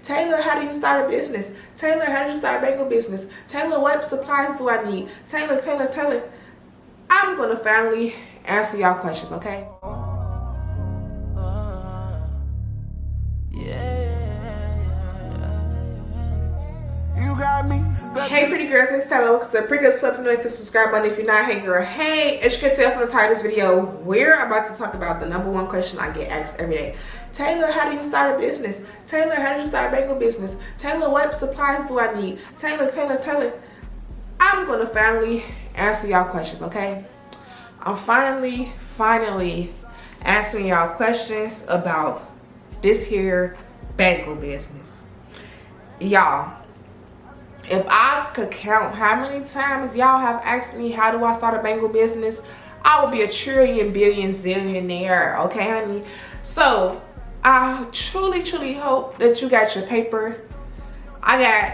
Taylor, how do you start a business? Taylor, how do you start a bangle business? Taylor, what supplies do I need? Taylor. I'm gonna finally answer y'all questions, okay? Hey pretty girls, it's Taylor. Welcome to Pretty Girls Club. You know, hit the subscribe button if you're not. Hey girl, hey. As you can tell from the title of this video, we're about to talk about the #1 question I get asked every day. Taylor, how do you start a business? Taylor, how do you start a bangle business? Taylor, what supplies do I need? Taylor. I'm gonna finally answer y'all questions, okay? I'm finally answering y'all questions about this here bangle business. Y'all, if I could count how many times y'all have asked me, how do I start a bangle business, I would be a trillion, billion, zillionaire, okay, honey? So, I truly hope that you got your paper. I got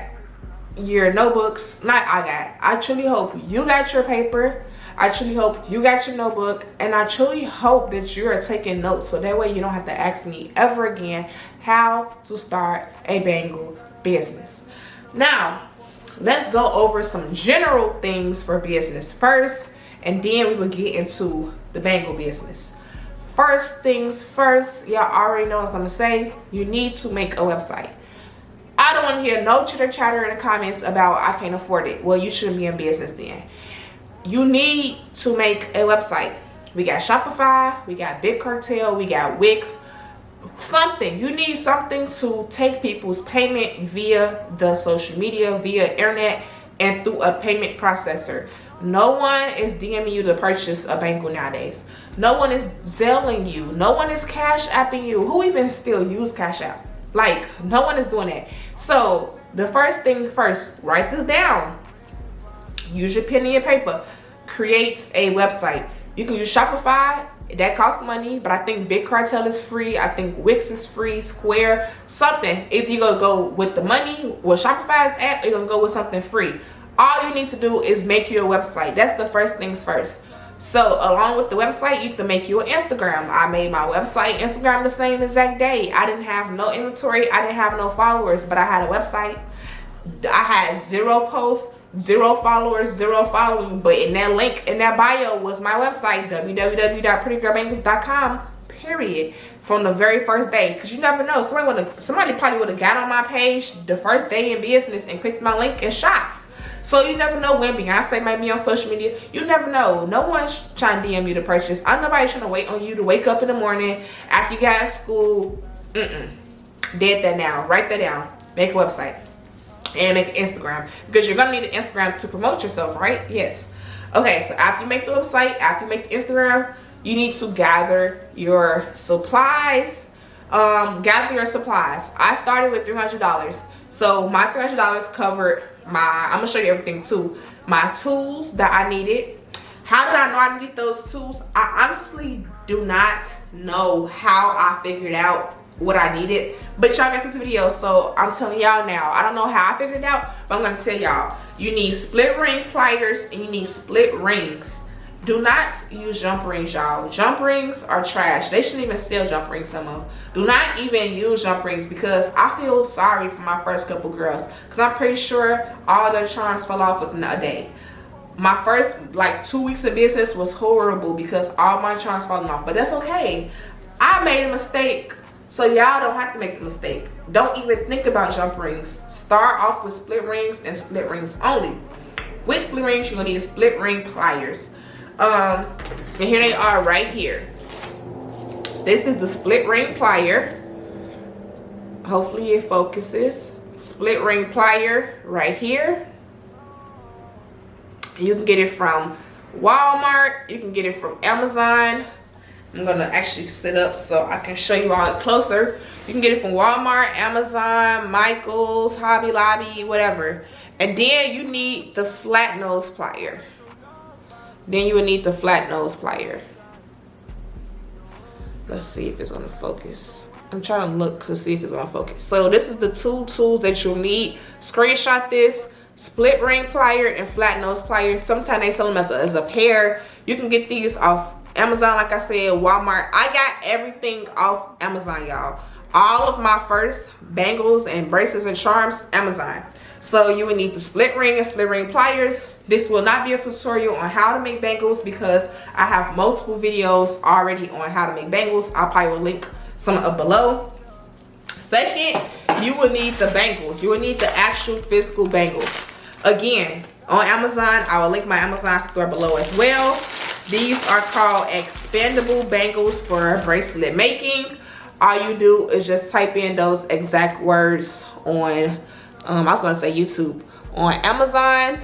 your notebooks. I truly hope you got your paper. I truly hope you got your notebook. And I truly hope that you are taking notes so that way you don't have to ask me ever again how to start a bangle business. Now, let's go over some general things for business first, and then we will get into the bangle business. First things first, y'all already know what I was gonna say. You need to make a website. I don't want to hear no chitter chatter in the comments about I can't afford it. Well, you shouldn't be in business then. You need to make a website. We got Shopify, we got Big Cartel, we got Wix. Something. You need something to take people's payment via the social media, via internet, and through a payment processor. No one is DMing you to purchase a bangle nowadays. No one is selling you. No one is cash apping you. Who even still use Cash App? Like, no one is doing that. So the first thing first, write this down. Use your pen and your paper. Create a website. You can use Shopify. That costs money, but I think Big Cartel is free. I think Wix is free, Square, something. Either you're going to go with the money, where Shopify is at, or you're going to go with something free. All you need to do is make your website. That's the first things first. So along with the website, you can make you an Instagram. I made my website, Instagram, the same exact day. I didn't have no inventory. I didn't have no followers, but I had a website. I had 0 posts, 0 followers, 0 following, but in that link in that bio was my website, www.prettygirlbangles.com, period, from the very first day. Because you never know, somebody probably would have got on my page the first day in business and clicked my link and shopped. So you never know when Beyonce might be on social media. You never know. No one's trying to DM you to purchase. I'm nobody trying to wait on you to wake up in the morning after you got out of school. Dead that now. Write that down. Make a website. And make an Instagram, because you're gonna need an Instagram to promote yourself, right? Yes. Okay, so after you make the website, after you make the Instagram, you need to gather your supplies. I started with $300. So my $300 covered I'm gonna show you everything too. My tools that I needed. How did I know I needed those tools? I honestly do not know how I figured out what I needed, but y'all got this video, so I'm telling y'all now. I don't know how I figured it out, but I'm gonna tell y'all. You need split ring pliers and you need split rings. Do not use jump rings, y'all. Jump rings are trash. They shouldn't even sell jump rings some of them. Do not even use jump rings, because I feel sorry for my first couple girls, because I'm pretty sure all their charms fell off within a day. My first 2 weeks of business was horrible because all my charms falling off, but that's okay. I made a mistake, so y'all don't have to make the mistake. Don't even think about jump rings. Start off with split rings and split rings only. With split rings, you're gonna need split ring pliers. And here they are right here. This is the split ring plier. Hopefully it focuses. Split ring plier right here. You can get it from Walmart. You can get it from Amazon. I'm gonna actually sit up so I can show you all closer. You can get it from Walmart, Amazon, Michael's, Hobby Lobby, whatever. And then you need the flat nose plier. Let's see if it's gonna focus. I'm trying to look to see if it's gonna focus. So this is the 2 tools that you'll need. Screenshot this. Split ring plier and flat nose plier. Sometimes they sell them as a pair. You can get these off Amazon, like I said, Walmart. I got everything off Amazon, y'all. All of my first bangles and bracelets and charms, Amazon. So you would need the split ring and split ring pliers. This will not be a tutorial on how to make bangles because I have multiple videos already on how to make bangles. I'll probably will link some up below. Second, you will need the bangles. You will need the actual physical bangles. Again, on Amazon, I will link my Amazon store below as well. These are called expandable bangles for bracelet making. All you do is just type in those exact words on I was going to say YouTube. On Amazon,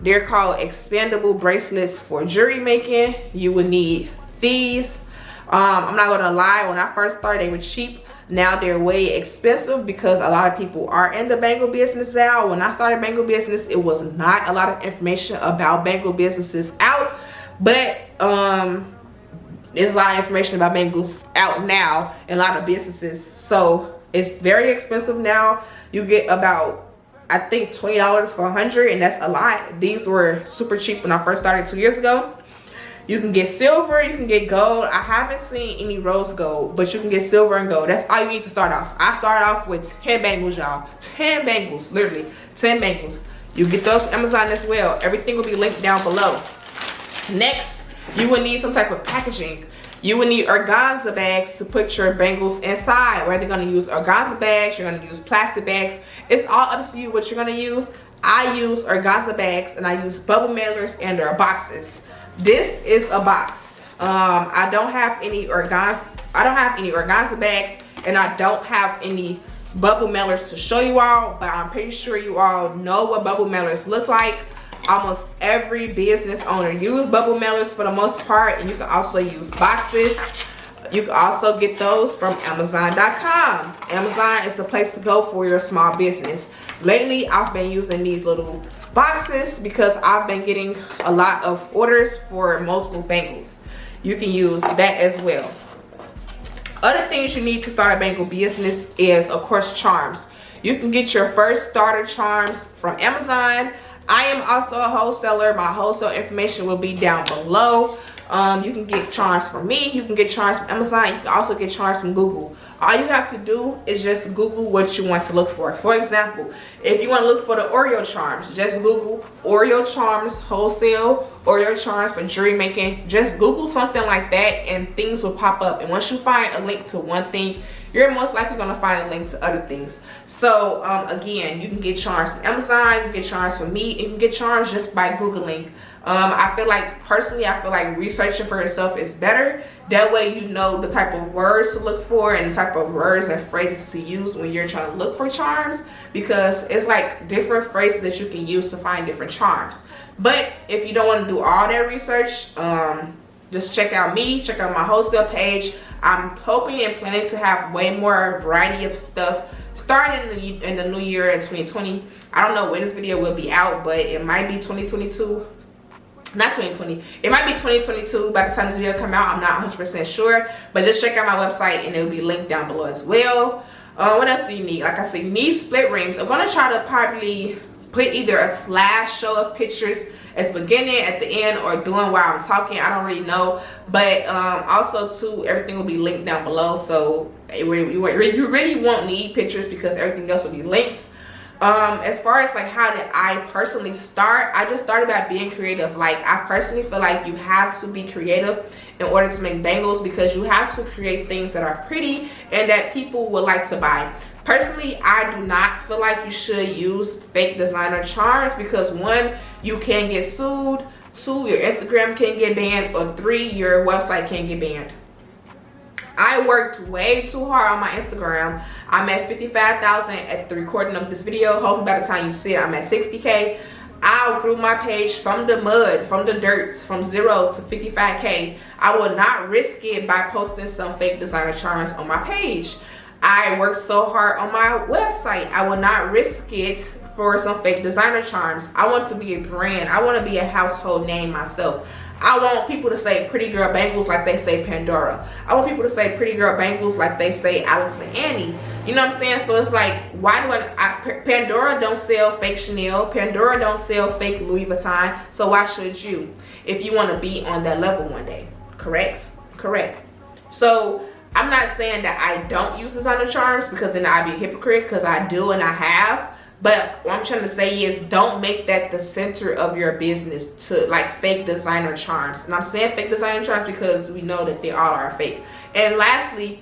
they're called expandable bracelets for jewelry making. You would need these. I'm not going to lie, when I first started, they were cheap. Now they're way expensive because a lot of people are in the bangle business now. When I started bangle business, it was not a lot of information about bangle businesses out. But there's a lot of information about bangles out now in a lot of businesses. So it's very expensive now. You get about, I think, $20 for 100, and that's a lot. These were super cheap when I first started 2 years ago. You can get silver, you can get gold. I haven't seen any rose gold, but you can get silver and gold. That's all you need to start off. I started off with 10 bangles, y'all. 10 bangles, literally 10 bangles. You get those from Amazon as well. Everything will be linked down below. Next, you will need some type of packaging. You will need organza bags to put your bangles inside. Whether you're going to use organza bags, you're going to use plastic bags. It's all up to you what you're going to use. I use organza bags and I use bubble mailers and their boxes. This is a box. I don't have any organza bags, and I don't have any bubble mailers to show you all, but I'm pretty sure you all know what bubble mailers look like. Almost every business owner use bubble mailers for the most part, and you can also use boxes. You can also get those from Amazon.com. Amazon is the place to go for your small business. Lately, I've been using these little boxes because I've been getting a lot of orders for multiple bangles. You can use that as well. Other things you need to start a bangle business is, of course, charms. You can get your first starter charms from Amazon. I am also a wholesaler. My wholesale information will be down below. You can get charms from me. You can get charms from Amazon. You can also get charms from Google. All you have to do is just Google what you want to look for. For example, if you want to look for the Oreo charms, just Google Oreo charms wholesale, Oreo charms for jewelry making. Just Google something like that and things will pop up. And once you find a link to one thing, you're most likely going to find a link to other things. So again, you can get charms from Amazon, you can get charms from me, you can get charms just by Googling. I feel like, personally, researching for yourself is better. That way you know the type of words to look for and the type of words and phrases to use when you're trying to look for charms, because it's like different phrases that you can use to find different charms. But if you don't want to do all that research, just check out me, check out my wholesale page. I'm hoping and planning to have way more variety of stuff starting in the new year in 2020. I don't know when this video will be out, but it might be 2022. Not 2020. It might be 2022 by the time this video come out. I'm not 100% sure, but just check out my website and it will be linked down below as well. What else do you need? Like I said, you need split rings. I'm gonna try to probably put either a slideshow of pictures at the beginning, at the end, or doing while I'm talking. I don't really know, but also too, everything will be linked down below, so you really won't need pictures because everything else will be linked. As far as like how did I personally start, I just started by being creative. Like, I personally feel like you have to be creative in order to make bangles, because you have to create things that are pretty and that people would like to buy. Personally, I do not feel like you should use fake designer charms because, one, you can get sued, two, your Instagram can get banned, or three, your website can get banned. I worked way too hard on my Instagram. I'm at 55,000 at the recording of this video. Hopefully by the time you see it, I'm at 60K. I grew my page from the mud, from the dirt, from 0 to 55K. I will not risk it by posting some fake designer charms on my page. I worked so hard on my website. I will not risk it for some fake designer charms. I want to be a brand. I want to be a household name myself. I want people to say PrettyGirl.Bangles like they say Pandora. I want people to say PrettyGirl.Bangles like they say Alex and Annie. You know what I'm saying? So it's like, why do Pandora don't sell fake Chanel. Pandora don't sell fake Louis Vuitton. So why should you? If you want to be on that level one day. Correct? Correct. So I'm not saying that I don't use designer charms, because then I'd be a hypocrite, because I do and I have. But what I'm trying to say is, don't make that the center of your business to like fake designer charms. And I'm saying fake designer charms because we know that they all are fake. And lastly,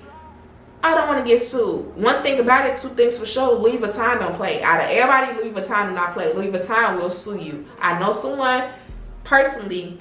I don't want to get sued. One thing about it, two things for sure, Louis Vuitton don't play. Out of everybody, Louis Vuitton do not play. Louis Vuitton will sue you. I know someone personally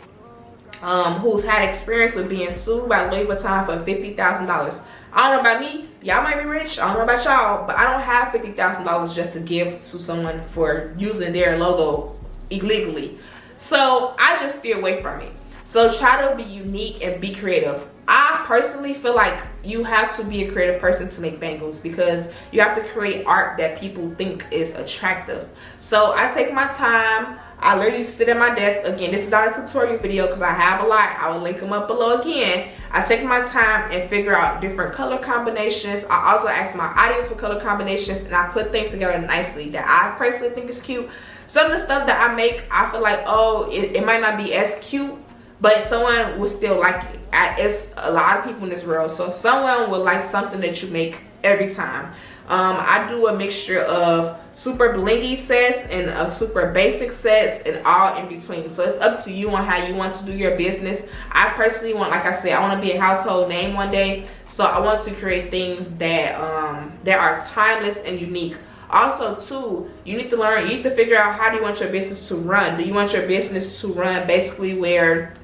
who's had experience with being sued by Louis Vuitton for $50,000. I don't know about me. Y'all might be rich. I don't know about y'all, but I don't have $50,000 just to give to someone for using their logo illegally. So I just steer away from it. So try to be unique and be creative. I personally feel like you have to be a creative person to make bangles, because you have to create art that people think is attractive. So I take my time. I literally sit at my desk. Again, this is not a tutorial video because I have a lot. I will link them up below again. I take my time and figure out different color combinations. I also ask my audience for color combinations, and I put things together nicely that I personally think is cute. Some of the stuff that I make, I feel like, oh, it might not be as cute, but someone will still like it. It's a lot of people in this world, so someone will like something that you make every time. I do a mixture of super blingy sets and super basic sets and all in between. So it's up to you on how you want to do your business. I personally want, like I said, I want to be a household name one day. So I want to create things that are timeless and unique. Also, too, you need to learn, you need to figure out, how do you want your business to run? Do you want your business to run basically where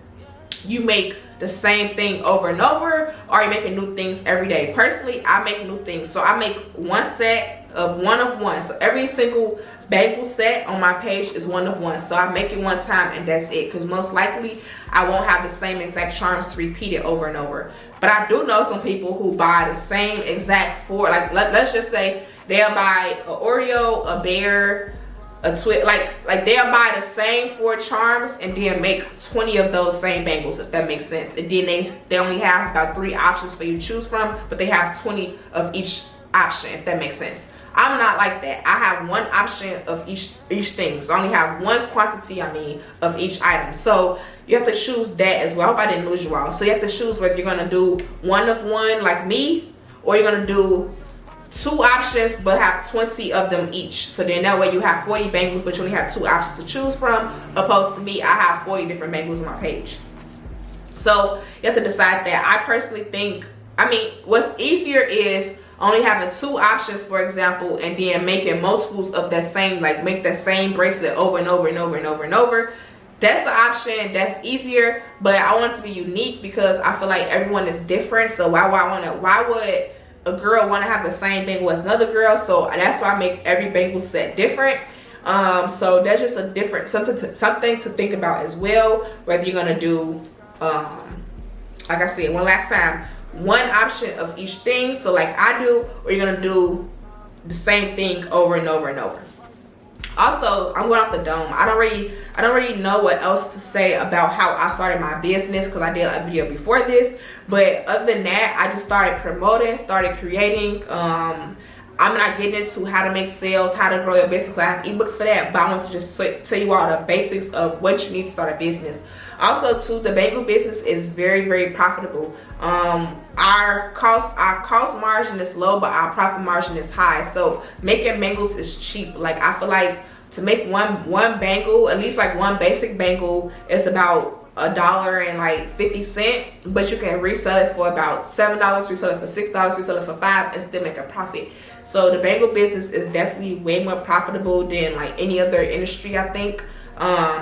you make the same thing over and over, or are you making new things every day? Personally, I make new things. So I make one set of one of one. So every single bangle set on my page is one of one. So I make it one time and that's it, because most likely I won't have the same exact charms to repeat it over and over. But I do know some people who buy the same exact four, like let's just say they'll buy an Oreo, a bear, a twist, like they'll buy the same 4 charms and then make 20 of those same bangles, if that makes sense. And then they only have about 3 options for you to choose from, but they have 20 of each option, if that makes sense. I'm not like that. I have one option of each thing, so I only have one quantity, of each item. So you have to choose that as well. I hope I didn't lose you all. So you have to choose whether you're gonna do one of one like me, or you're gonna do 2 options but have 20 of them each. So then that way you have 40 bangles, but you only have 2 options to choose from, opposed to me, I have 40 different bangles on my page. So you have to decide that. I personally think, what's easier is only having 2 options, for example, and then making multiples of that same, like make that same bracelet over and over and over and over and over. That's an option. That's easier, but I want it to be unique because I feel like everyone is different. So why would a girl want to have the same bangle as another girl? So that's why I make every bangle set different. So that's just a different something to think about as well, whether you're gonna do like I said one last time, one option of each thing, so like I do, or you're gonna do the same thing over and over and over. Also, I'm going off the dome. I don't really know what else to say about how I started my business, because I did a video before this. But other than that, I just started promoting, started creating. I'm not getting into how to make sales, how to grow your business. I have ebooks for that, but I want to just tell you all the basics of what you need to start a business. Also, too, the bangle business is very, very profitable. Our cost margin is low, but our profit margin is high. So making bangles is cheap. Like I feel like to make one bangle, at least like one basic bangle, is about $1.50, but you can resell it for about $7, resell it for $6, resell it for $5, and still make a profit. So the bangle business is definitely way more profitable than like any other industry, I think.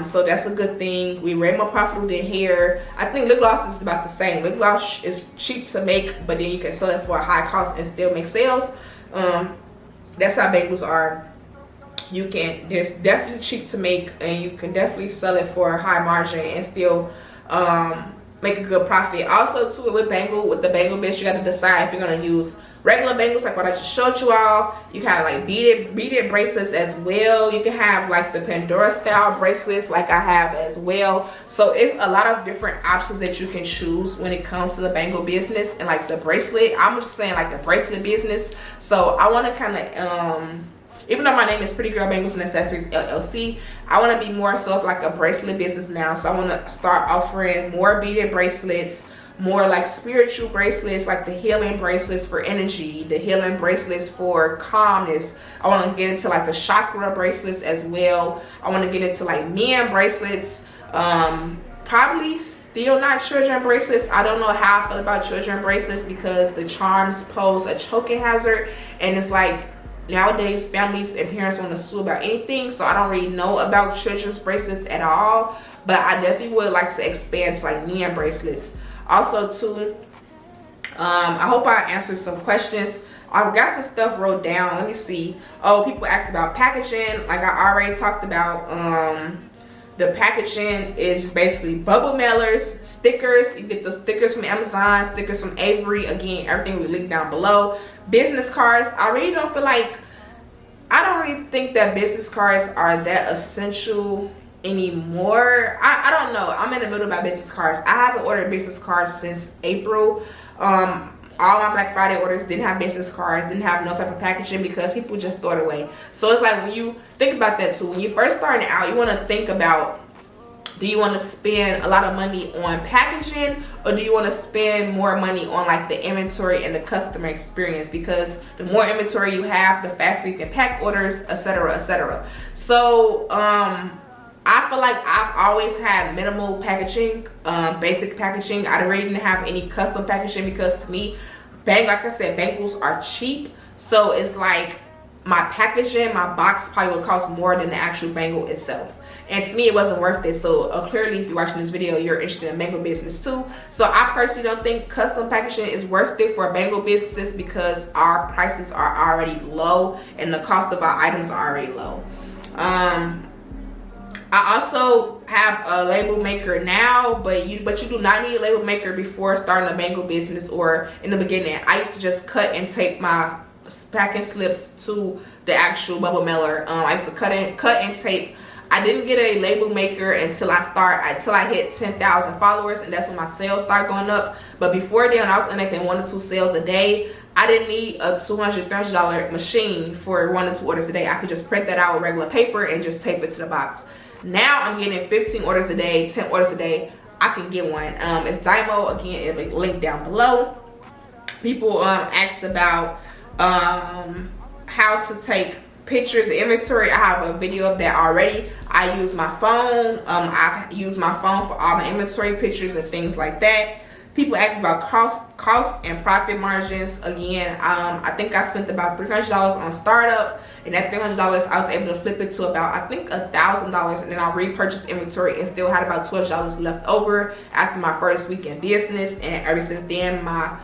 So that's a good thing. We're way more profitable than hair. I think lip gloss is about the same. Lip gloss is cheap to make, but then you can sell it for a high cost and still make sales. That's how bangles are. There's definitely cheap to make, and you can definitely sell it for a high margin and still make a good profit. Also, too, with the bangle business, you got to decide if you're gonna use regular bangles like what I just showed you all. You can have like beaded bracelets as well. You can have like the Pandora style bracelets like I have as well. So it's a lot of different options that you can choose when it comes to the bangle business. And like the bracelet, I'm just saying like the bracelet business. So I want to kind of even though my name is PrettyGirl.Bangles and Accessories LLC, I want to be more so of like a bracelet business now. So I want to start offering more beaded bracelets, more like spiritual bracelets, like the healing bracelets for energy, the healing bracelets for calmness. I want to get into like the chakra bracelets as well. I want to get into like men bracelets, probably still not children bracelets. I don't know how I feel about children bracelets because the charms pose a choking hazard, and it's like nowadays families and parents want to sue about anything, so I don't really know about children's bracelets at all, but I definitely would like to expand to like men bracelets. Also too, I hope I answered some questions. I've got some stuff wrote down. Let me see. Oh, people asked about packaging. Like I already talked about, the packaging is basically bubble mailers, stickers. You get the stickers from Amazon, stickers from Avery. Again, everything will be linked down below. Business cards. I really don't feel like, I don't really think that business cards are that essential anymore. I don't know. I'm in the middle about business cards. I haven't ordered business cards since April. All my Black Friday orders didn't have business cards, didn't have no type of packaging because people just throw it away. So it's like when you think about that too, when you first starting out, you want to think about, do you want to spend a lot of money on packaging, or do you want to spend more money on like the inventory and the customer experience? Because the more inventory you have, the faster you can pack orders, etc., etc. So I feel like I've always had minimal packaging, basic packaging. I really didn't have any custom packaging because to me, like I said, bangles are cheap. So it's like my packaging, my box probably would cost more than the actual bangle itself. And to me, it wasn't worth it. So clearly, if you're watching this video, you're interested in bangle business too. So I personally don't think custom packaging is worth it for bangle businesses because our prices are already low and the cost of our items are already low. I also have a label maker now, but you do not need a label maker before starting a bangle business or in the beginning. I used to just cut and tape my packing slips to the actual bubble mailer. I used to cut and tape. I didn't get a label maker until I hit 10,000 followers, and that's when my sales started going up. But before then, I was making 1 to 2 sales a day. I didn't need a $200, $300 machine for 1 to 2 orders a day. I could just print that out with regular paper and just tape it to the box. Now I'm getting 15 orders a day, 10 orders a day. I can get one. It's Dymo. Again, it'll be linked down below. People asked about how to take pictures of inventory. I have a video of that already. I use my phone. I use my phone for all my inventory pictures and things like that. People ask about cost and profit margins. Again, I think I spent about $300 on startup, and that $300 I was able to flip it to about, I think, $1,000, and then I repurchased inventory and still had about $200 left over after my first week in business. And ever since then, my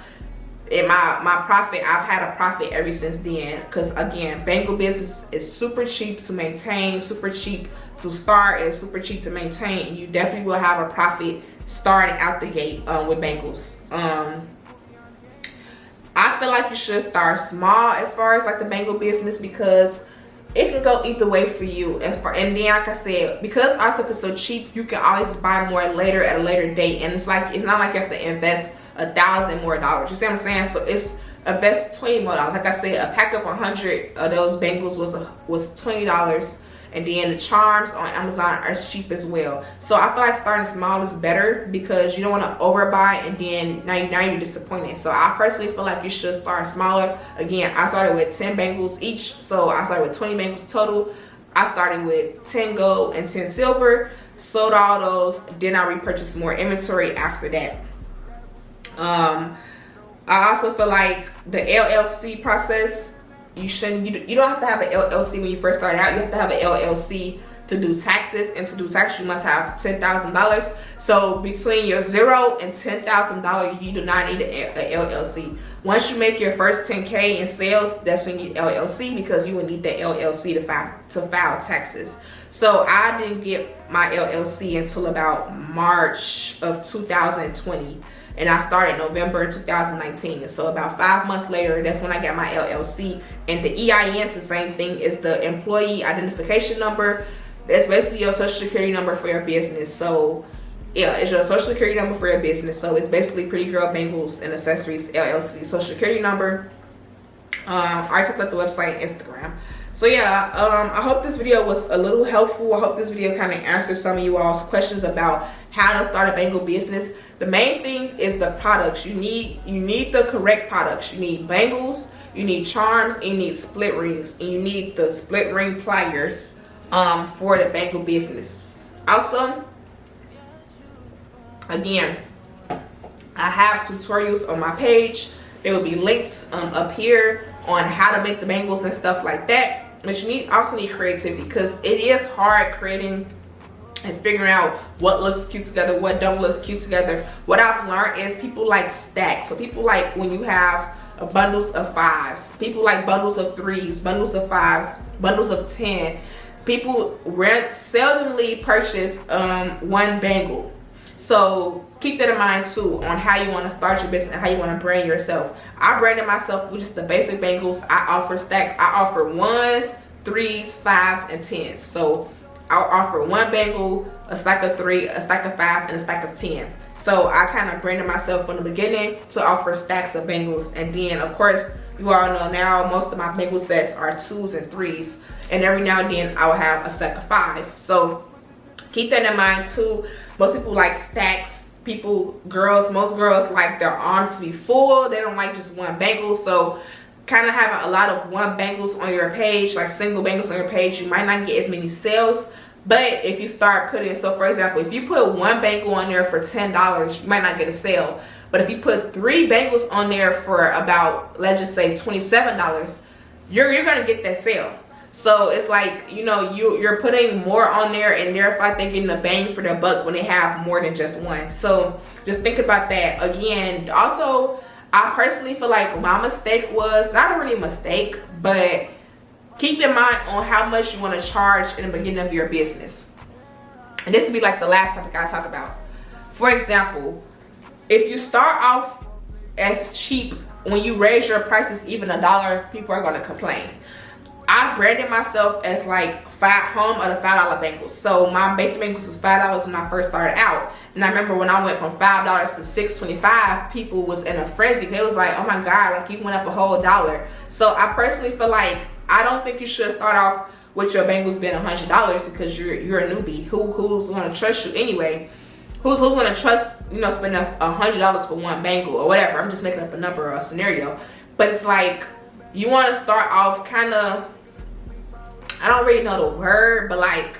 profit, I've had a profit ever since then, because again, bangle business is super cheap to maintain, super cheap to start, and super cheap to maintain, and you definitely will have a profit starting out the gate with bangles. I feel like you should start small as far as like the bangle business, because it can go either way for you. And then, like I said, because our stuff is so cheap, you can always buy more later at a later date, and it's not like you have to invest $1,000 more. You see what I'm saying? So it's invest $20 more. Like I said, a pack of 100 of those bangles was $20, and then the charms on Amazon are cheap as well. So I feel like starting small is better, because you don't want to overbuy and then now you're disappointed. So I personally feel like you should start smaller. Again, I started with 10 bangles each, so I started with 20 bangles total. I started with 10 gold and 10 silver, sold all those, then I repurchased more inventory after that. I also feel like the LLC process, you don't have to have an LLC when you first start out. You have to have an LLC to do taxes, and to do taxes you must have $10,000. So between your $0 and $10,000, you do not need an LLC. Once you make your first 10K in sales, that's when you need LLC, because you will need the LLC to file taxes. So I didn't get my LLC until about March of 2020. And I started November 2019. And so about 5 months later, that's when I got my LLC. And the EIN is the same thing as the employee identification number. That's basically your social security number for your business. So yeah, it's your social security number for your business. So it's basically PrettyGirl.Bangles and Accessories LLC social security number. I talked about the website, Instagram. So yeah, I hope this video was a little helpful. I hope this video kind of answers some of you all's questions about how to start a bangle business. The main thing is the products. You need the correct products. You need bangles, you need charms, and you need split rings, and you need the split ring pliers for the bangle business. Also, again, I have tutorials on my page. There will be links up here on how to make the bangles and stuff like that. But you also need creativity, because it is hard creating and figuring out what looks cute together, what don't look cute together. What I've learned is people like stacks. So people like when you have bundles of 5s. People like bundles of 3s, bundles of 5s, bundles of 10. People seldomly purchase one bangle. So keep that in mind too on how you want to start your business and how you want to brand yourself. I branded myself with just the basic bangles. I offer stacks. I offer 1s, 3s, 5s, and 10s. So I'll offer one bangle, a stack of 3, a stack of 5, and a stack of 10. So I kind of branded myself from the beginning to offer stacks of bangles. And then of course, you all know now most of my bangle sets are 2s and 3s. And every now and then I will have a stack of 5. So keep that in mind too. Most people like stacks. Most girls like their arms to be full. They don't like just one bangle. So kind of having a lot of one bangles on your page, like single bangles on your page, you might not get as many sales. But if you start putting, so for example, if you put one bangle on there for $10, you might not get a sale. But if you put 3 bangles on there for about, let's just say $27, you're gonna get that sale. So it's like, you know, you're putting more on there, and they're like they're getting a bang for their buck when they have more than just one. So just think about that. Again, also, I personally feel like my mistake was not really a mistake, but keep in mind on how much you want to charge in the beginning of your business. And this will be like the last topic I talk about. For example, if you start off as cheap, when you raise your prices even $1, people are going to complain. I branded myself as like home of the $5 bangles. So my basic bangles was $5 when I first started out. And I remember when I went from $5 to $6.25, people was in a frenzy. They was like, oh my God, like you went up a whole $1. So I personally feel like I don't think you should start off with your bangles being $100 because you're a newbie. Who's gonna trust you anyway? Who's gonna trust, you know, spending $100 for one bangle or whatever? I'm just making up a number or a scenario. But it's like you want to start off kind of, I don't really know the word, but like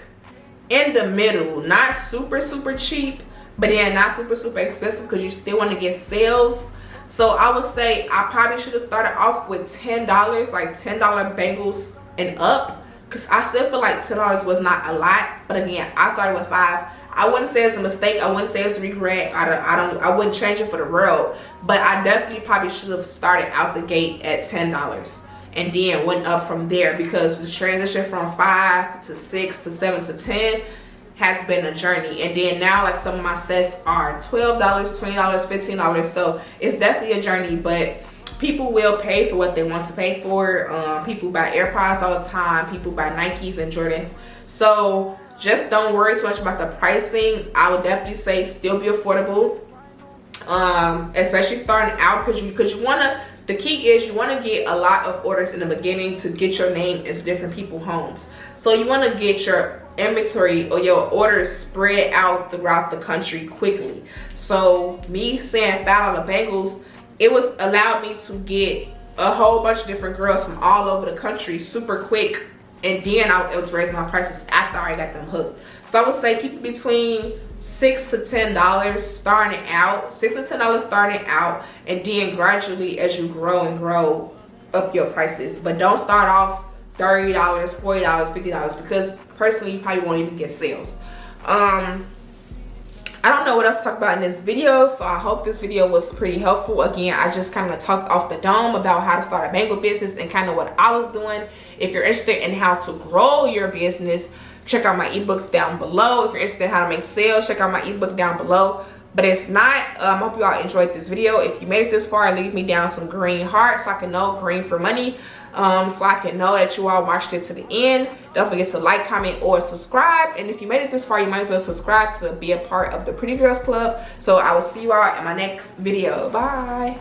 in the middle, not super cheap, but then not super expensive, because you still want to get sales. So I would say I probably should have started off with $10, like $10 bangles and up, because I still feel like $10 was not a lot. But again, I started with 5. I wouldn't say it's a mistake. I wouldn't say it's a regret. I wouldn't change it for the world. But I definitely probably should have started out the gate at $10. And then went up from there, because the transition from 5 to 6 to 7 to 10 has been a journey. And then now, like, some of my sets are $12, $20, $15. So it's definitely a journey, but people will pay for what they want to pay for. People buy AirPods all the time. People buy Nikes and Jordans. So just don't worry too much about the pricing. I would definitely say still be affordable, especially starting out, because you want to. The key is you want to get a lot of orders in the beginning to get your name into different people's homes. So you want to get your inventory or your orders spread out throughout the country quickly. So me saying $5 bangles, it was allowed me to get a whole bunch of different girls from all over the country super quick. And then I was able to raise my prices after I already got them hooked. So I would say keep it between $6 to $10 starting out, $6 to $10 starting out, and then gradually as you grow and grow up your prices. But don't start off $30, $40, $50, because personally you probably won't even get sales. I don't know what else to talk about in this video, so I hope this video was pretty helpful. Again, I just kind of talked off the dome about how to start a bangle business and kind of what I was doing. If you're interested in how to grow your business, check out my ebooks down below. If you're interested in how to make sales, check out my ebook down below. But if not, I hope you all enjoyed this video. If you made it this far, leave me down some green hearts so I can know, green for money, so I can know that you all watched it to the end. Don't forget to like, comment, or subscribe. And if you made it this far, you might as well subscribe to be a part of the Pretty Girls Club. So I will see you all in my next video. Bye.